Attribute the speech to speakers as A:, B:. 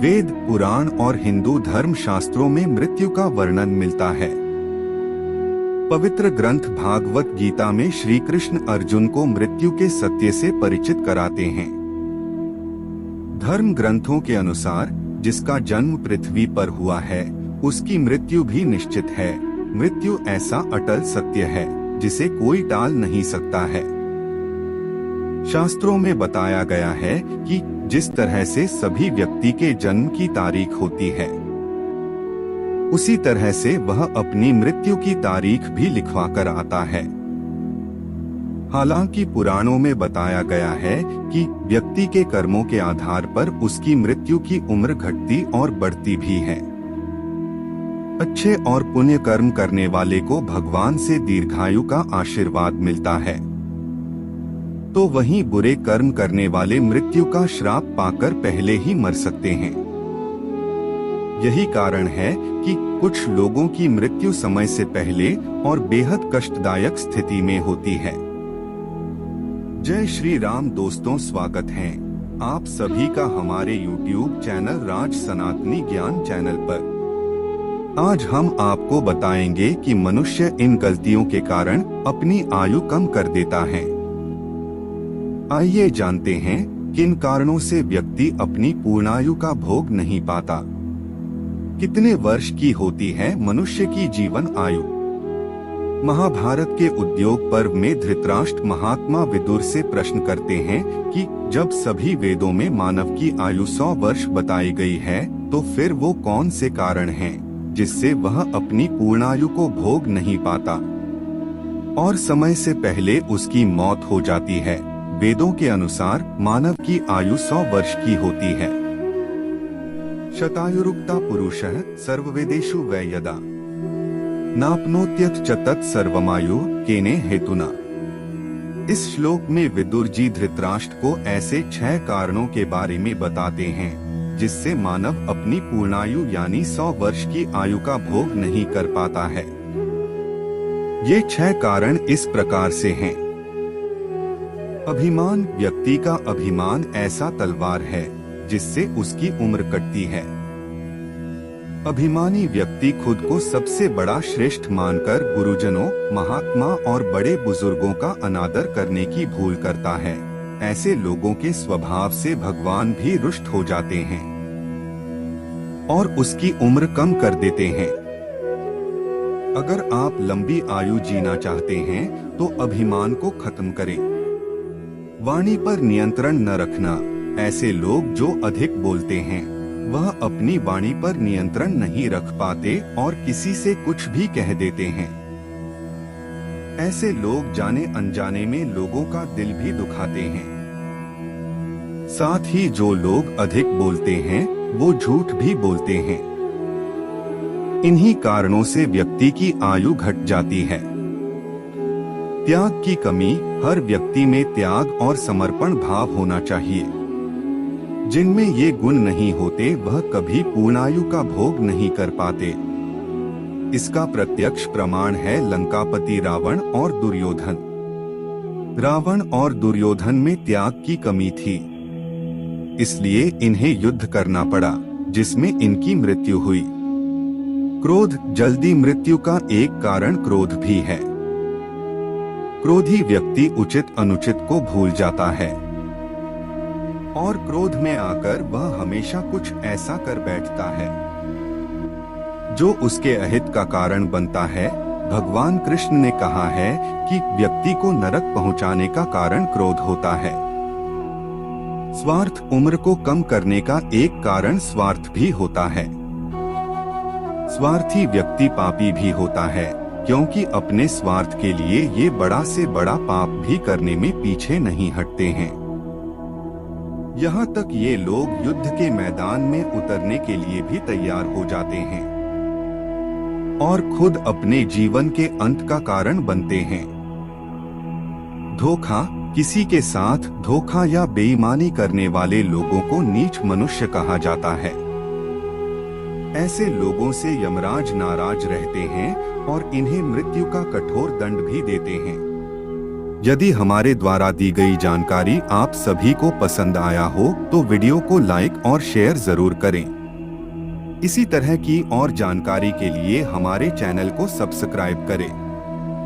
A: वेद, पुराण और हिंदू धर्म शास्त्रों में मृत्यु का वर्णन मिलता है। पवित्र ग्रंथ भागवत गीता में श्री कृष्ण अर्जुन को मृत्यु के सत्य से परिचित कराते हैं। धर्म ग्रंथों के अनुसार जिसका जन्म पृथ्वी पर हुआ है उसकी मृत्यु भी निश्चित है। मृत्यु ऐसा अटल सत्य है जिसे कोई टाल नहीं सकता है। शास्त्रों में बताया गया है कि जिस तरह से सभी व्यक्ति के जन्म की तारीख होती है उसी तरह से वह अपनी मृत्यु की तारीख भी लिखवा कर आता है। हालांकि पुराणों में बताया गया है कि व्यक्ति के कर्मों के आधार पर उसकी मृत्यु की उम्र घटती और बढ़ती भी है। अच्छे और पुण्य कर्म करने वाले को भगवान से दीर्घायु का आशीर्वाद मिलता है, तो वहीं बुरे कर्म करने वाले मृत्यु का श्राप पाकर पहले ही मर सकते हैं। यही कारण है कि कुछ लोगों की मृत्यु समय से पहले और बेहद कष्टदायक स्थिति में होती है। जय श्री राम दोस्तों, स्वागत है आप सभी का हमारे YouTube चैनल राज सनातनी ज्ञान चैनल पर। आज हम आपको बताएंगे कि मनुष्य इन गलतियों के कारण अपनी आयु कम कर देता है। आइए जानते हैं किन कारणों से व्यक्ति अपनी पूर्णायु का भोग नहीं पाता। कितने वर्ष की होती है मनुष्य की जीवन आयु? महाभारत के उद्योग पर्व में धृतराष्ट्र महात्मा विदुर से प्रश्न करते हैं कि जब सभी वेदों में मानव की आयु 100 वर्ष बताई गई है तो फिर वो कौन से कारण हैं जिससे वह अपनी पूर्णायु को भोग नहीं पाता और समय से पहले उसकी मौत हो जाती है। वेदों के अनुसार मानव की आयु 100 वर्ष की होती है। शतायुरुक्ता पुरुषः सर्ववेदेषु वै यदा नाप्नोत्यथ च तत् सर्वमायु केने हेतुना। इस श्लोक में विदुर जी धृतराष्ट्र को ऐसे 6 कारणों के बारे में बताते हैं जिससे मानव अपनी पूर्णायु यानी 100 वर्ष की आयु का भोग नहीं कर पाता है। ये 6 कारण इस प्रकार से हैं। अभिमान। व्यक्ति का अभिमान ऐसा तलवार है जिससे उसकी उम्र कटती है। अभिमानी व्यक्ति खुद को सबसे बड़ा श्रेष्ठ मानकर गुरुजनों, महात्मा और बड़े बुजुर्गों का अनादर करने की भूल करता है। ऐसे लोगों के स्वभाव से भगवान भी रुष्ट हो जाते हैं और उसकी उम्र कम कर देते हैं। अगर आप लंबी आयु जीना चाहते हैं तो अभिमान को खत्म करें। वाणी पर नियंत्रण न रखना। ऐसे लोग जो अधिक बोलते हैं वह अपनी वाणी पर नियंत्रण नहीं रख पाते और किसी से कुछ भी कह देते हैं। ऐसे लोग जाने अनजाने में लोगों का दिल भी दुखाते हैं। साथ ही जो लोग अधिक बोलते हैं वो झूठ भी बोलते हैं। इन्हीं कारणों से व्यक्ति की आयु घट जाती है। त्याग की कमी। हर व्यक्ति में त्याग और समर्पण भाव होना चाहिए। जिनमें ये गुण नहीं होते वह कभी पूर्णायु का भोग नहीं कर पाते। इसका प्रत्यक्ष प्रमाण है लंकापति रावण और दुर्योधन। रावण और दुर्योधन में त्याग की कमी थी, इसलिए इन्हें युद्ध करना पड़ा जिसमें इनकी मृत्यु हुई। क्रोध। जल्दी मृत्यु का एक कारण क्रोध भी है। क्रोधी व्यक्ति उचित अनुचित को भूल जाता है और क्रोध में आकर वह हमेशा कुछ ऐसा कर बैठता है जो उसके अहित का कारण बनता है। भगवान कृष्ण ने कहा है कि व्यक्ति को नरक पहुंचाने का कारण क्रोध होता है। स्वार्थ। उम्र को कम करने का एक कारण स्वार्थ भी होता है। स्वार्थी व्यक्ति पापी भी होता है क्योंकि अपने स्वार्थ के लिए ये बड़ा से बड़ा पाप भी करने में पीछे नहीं हटते हैं। यहाँ तक ये लोग युद्ध के मैदान में उतरने के लिए भी तैयार हो जाते हैं और खुद अपने जीवन के अंत का कारण बनते हैं। धोखा। किसी के साथ धोखा या बेईमानी करने वाले लोगों को नीच मनुष्य कहा जाता है। ऐसे लोगों से यमराज नाराज रहते हैं और इन्हें मृत्यु का कठोर दंड भी देते हैं। यदि हमारे द्वारा दी गई जानकारी आप सभी को पसंद आया हो तो वीडियो को लाइक और शेयर जरूर करें। इसी तरह की और जानकारी के लिए हमारे चैनल को सब्सक्राइब करें।